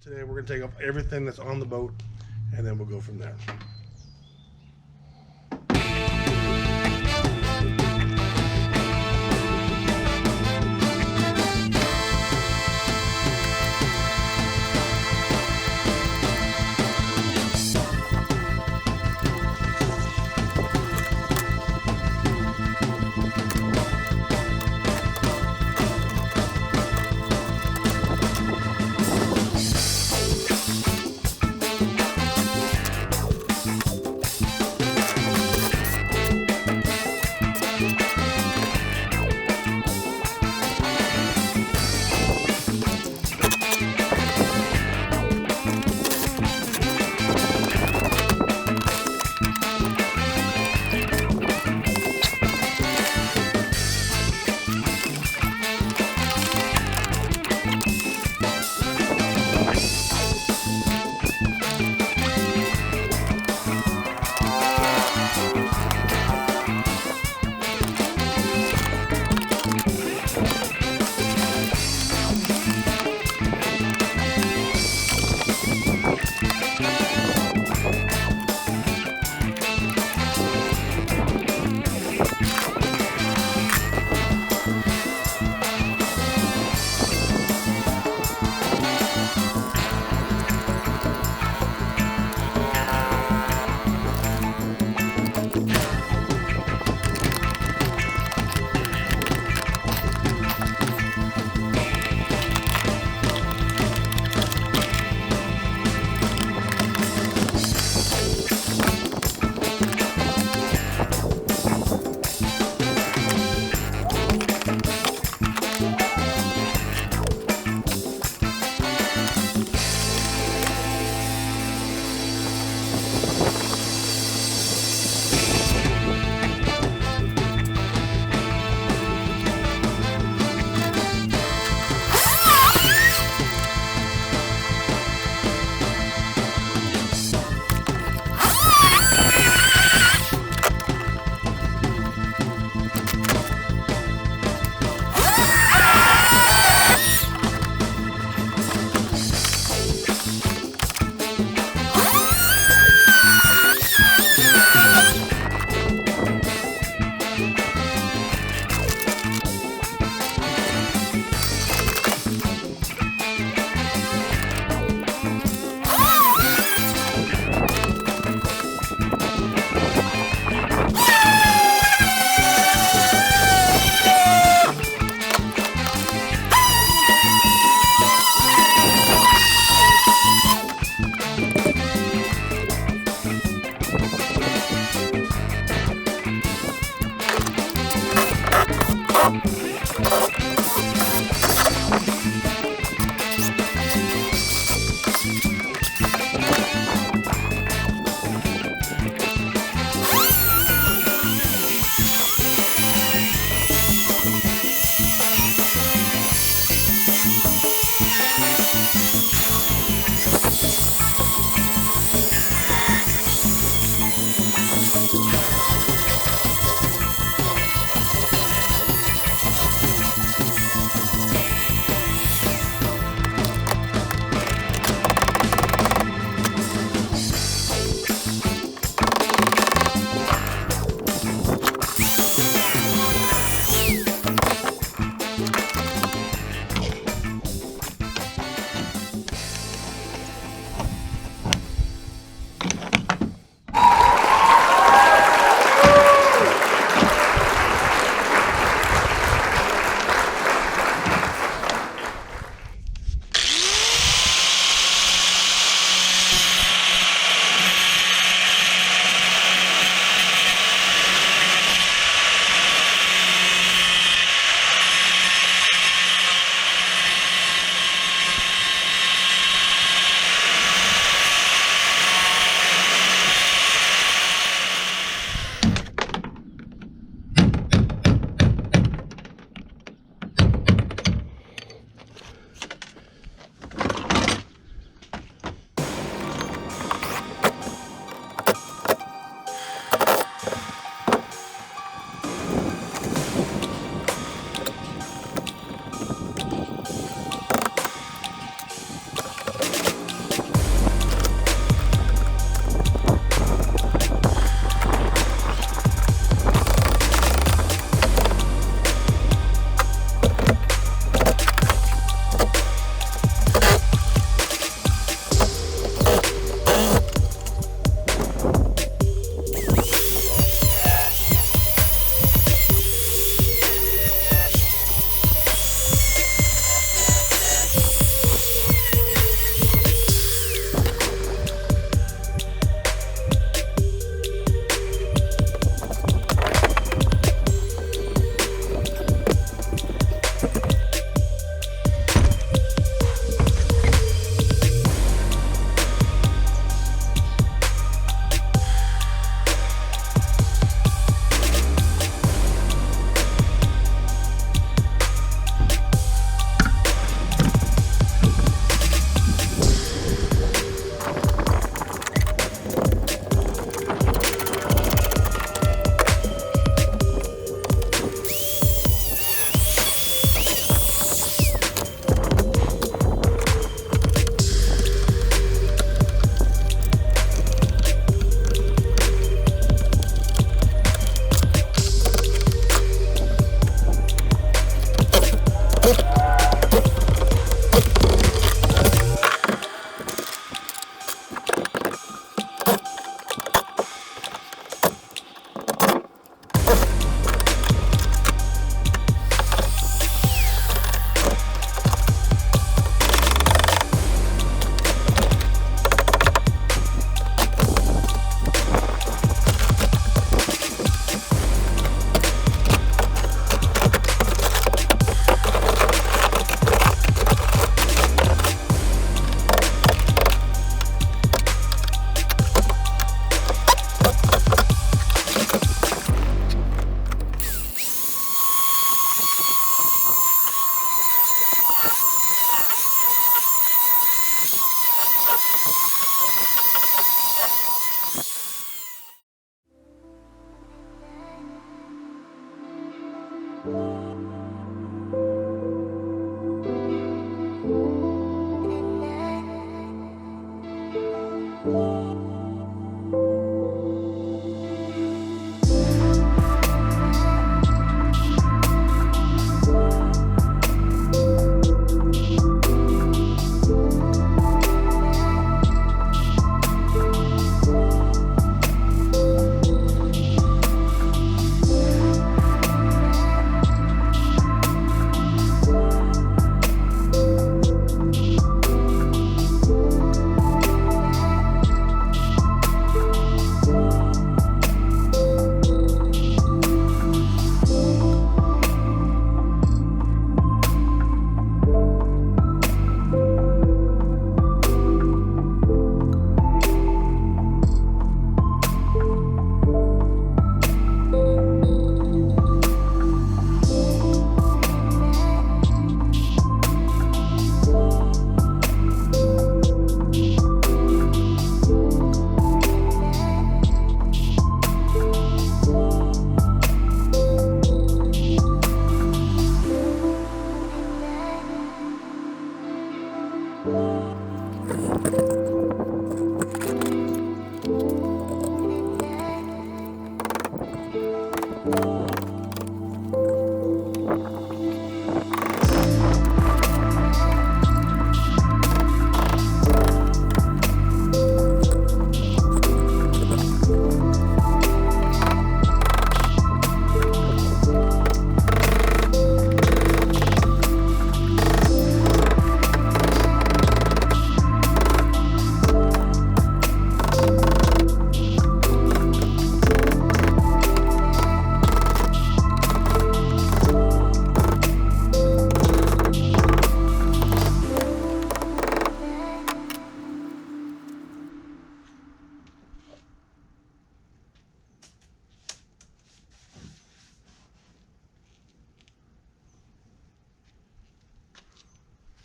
today we're going to take off everything that's on the boat, and then we'll go from there.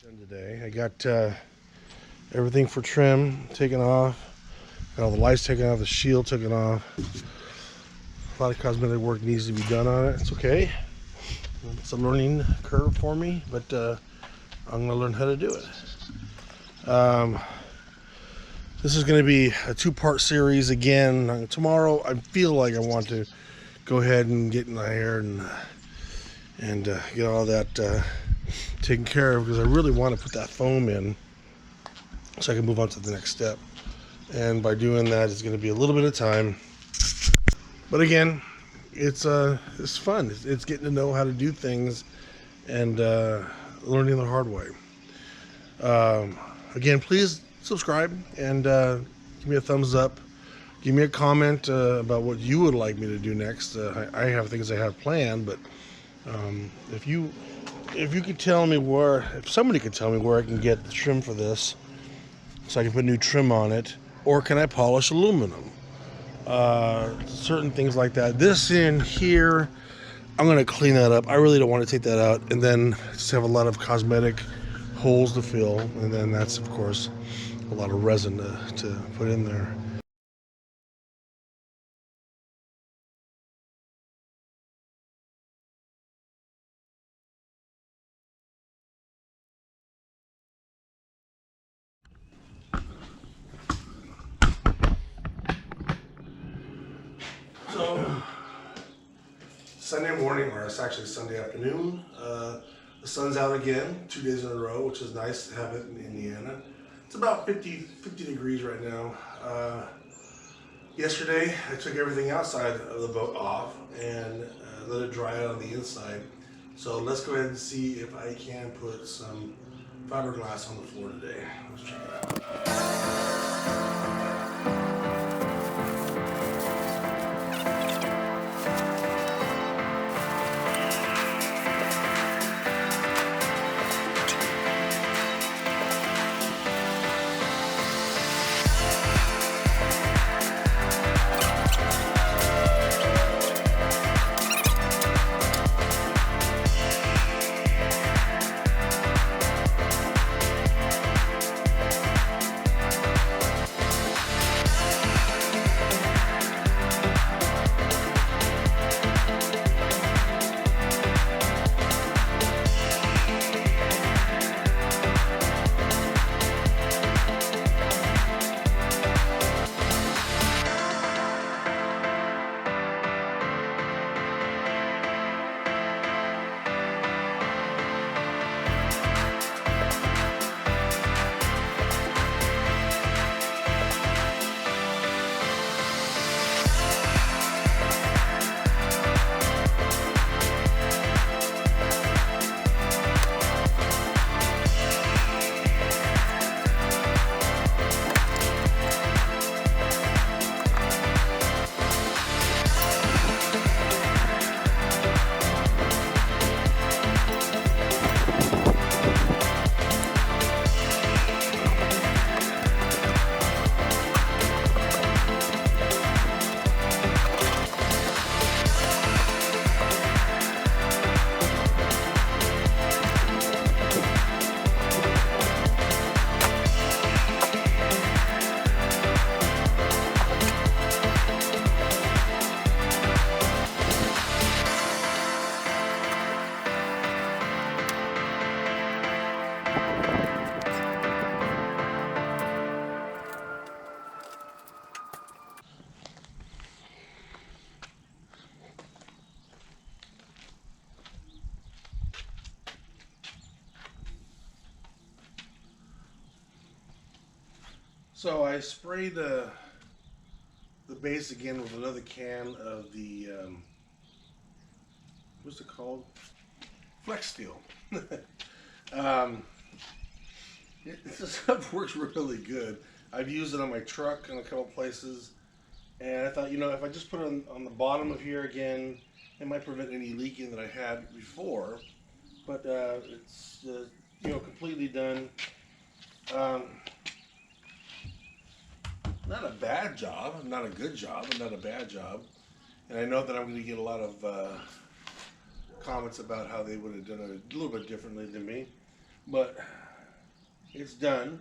Today I got everything for trim taken off, got all the lights taken off, the shield taken off. A lot of cosmetic work needs to be done on it. It's okay, it's a learning curve for me, but I'm gonna learn how to do it. This is going to be a two-part series again. Tomorrow I feel like I want to go ahead and get in my hair and get all that taken care of, because I really want to put that foam in so I can move on to the next step. And by doing that, it's going to be a little bit of time, but again, it's fun. It's getting to know how to do things and learning the hard way. Again, please subscribe and give me a thumbs up. Give me a comment about what you would like me to do next. I have things I have planned, but if you could tell me if somebody could tell me where I can get the trim for this, so I can put new trim on it, or can I polish aluminum? Certain things like that. This in here, I'm going to clean that up. I really don't want to take that out and then just have a lot of cosmetic holes to fill, and then that's of course a lot of resin to put in there. So Sunday morning, or it's actually Sunday afternoon, the sun's out again 2 days in a row, which is nice to have it in Indiana. It's about 50 degrees right now. Yesterday I took everything outside of the boat off and let it dry out on the inside. So let's go ahead and see if I can put some fiberglass on the floor today. Let's check it out. So I sprayed the base again with another can of the what's it called? Flex Steel. This stuff works really good. I've used it on my truck in a couple places, and I thought, if I just put it on the bottom of here again, it might prevent any leaking that I had before. But it's completely done. Not a bad job, not a good job, but not a bad job. And I know that I'm going to get a lot of comments about how they would have done it a little bit differently than me. But it's done,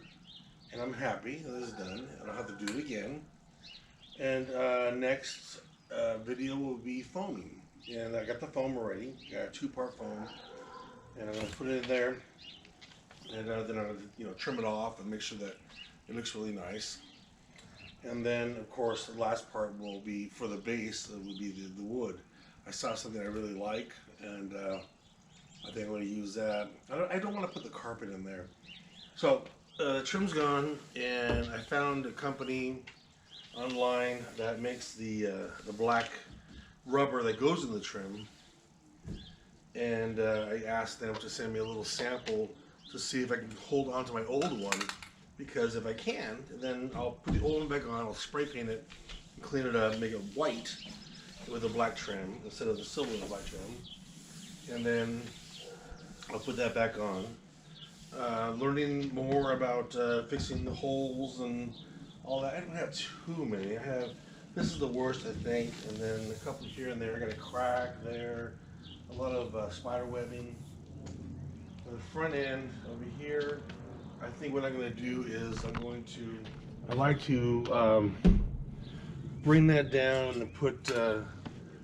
and I'm happy that it's done. I don't have to do it again. And next video will be foaming. And I got the foam already. Got a 2-part foam. And I'm going to put it in there. And then I'm going to trim it off and make sure that it looks really nice. And then, of course, the last part will be for the base. It will be the wood. I saw something I really like, and I think I'm going to use that. I don't want to put the carpet in there. So the trim's gone, and I found a company online that makes the black rubber that goes in the trim. And I asked them to send me a little sample to see if I can hold on to my old one. Because if I can, then I'll put the old one back on, I'll spray paint it, and clean it up, make it white with a black trim instead of the silver with a black trim. And then I'll put that back on. Learning more about fixing the holes and all that. I don't have too many. This is the worst, I think, and then a couple here and there. I got a crack there, a lot of spider webbing. On the front end over here, I think what I'm going to do is I'd like to bring that down and put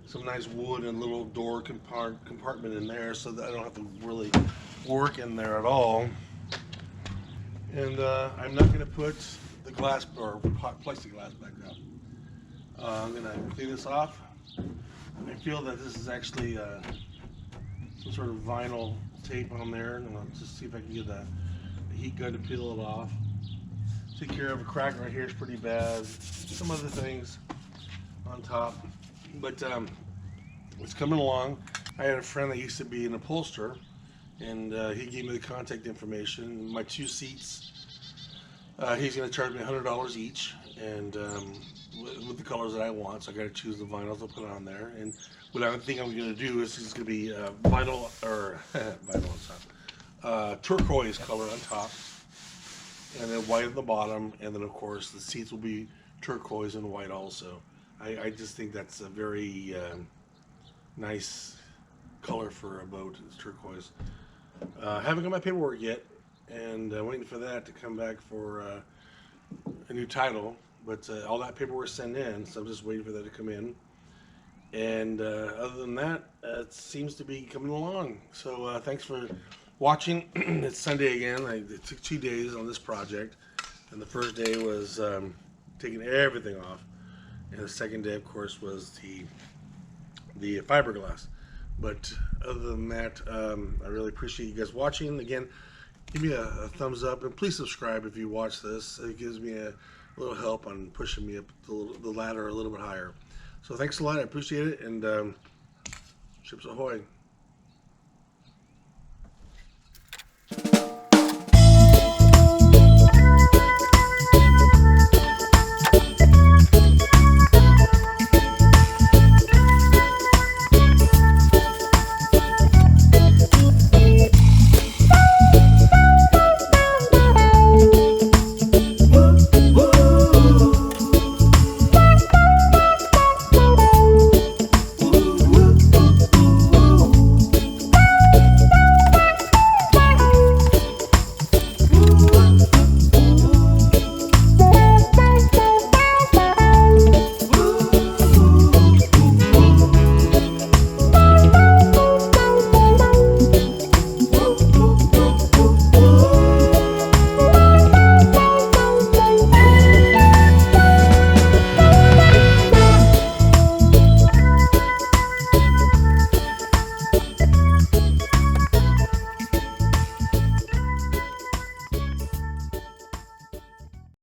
some nice wood and a little door compartment in there so that I don't have to really work in there at all. And I'm not going to put the glass or plexiglass back up. I'm going to clean this off. I feel that this is actually some sort of vinyl tape on there, and I'll just see if I can get the heat gun to peel it off. Take care of a crack right here is pretty bad. Some other things on top, but it's coming along. I had a friend that used to be an upholsterer, and he gave me the contact information. My 2 seats, he's going to charge me $100 each, and with the colors that I want. So I got to choose the vinyls to put on there. And what I think I'm going to do is it's going to be vinyl or vinyl on top. Turquoise color on top, and then white at the bottom, and then of course the seats will be turquoise and white also. I just think that's a very nice color for a boat, is turquoise. Haven't got my paperwork yet, and waiting for that to come back for a new title, but all that paperwork sent in, so I'm just waiting for that to come in. And other than that, it seems to be coming along. So thanks for watching. It's Sunday again. It took 2 days on this project, and the first day was taking everything off, and the second day, of course, was the fiberglass. But other than that, I really appreciate you guys watching. Again, give me a thumbs up, and please subscribe if you watch this. It gives me a little help on pushing me up the ladder a little bit higher. So thanks a lot. I appreciate it, and ships ahoy.